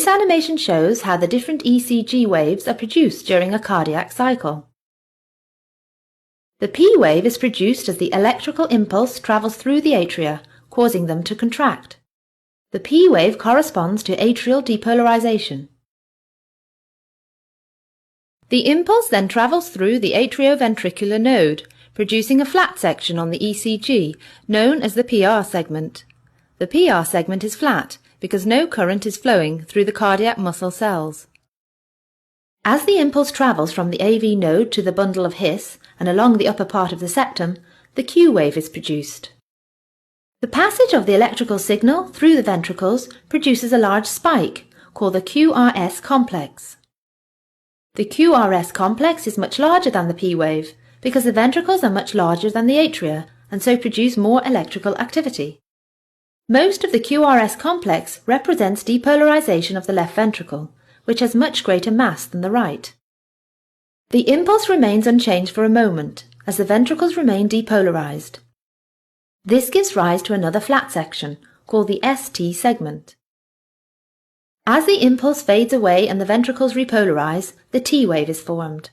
This animation shows how the different ECG waves are produced during a cardiac cycle. The P wave is produced as the electrical impulse travels through the atria, causing them to contract. The P wave corresponds to atrial depolarization. The impulse then travels through the atrioventricular node, producing a flat section on the ECG, known as the PR segment. The PR segment is flat because no current is flowing through the cardiac muscle cells. As the impulse travels from the AV node to the bundle of His and along the upper part of the septum, the Q wave is produced. The passage of the electrical signal through the ventricles produces a large spike, called the QRS complex. The QRS complex is much larger than the P wave because the ventricles are much larger than the atria and so produce more electrical activity. Most of the QRS complex represents depolarization of the left ventricle, which has much greater mass than the right. The impulse remains unchanged for a moment as the ventricles remain depolarized. This gives rise to another flat section, called the ST segment. As the impulse fades away and the ventricles repolarize, the T wave is formed.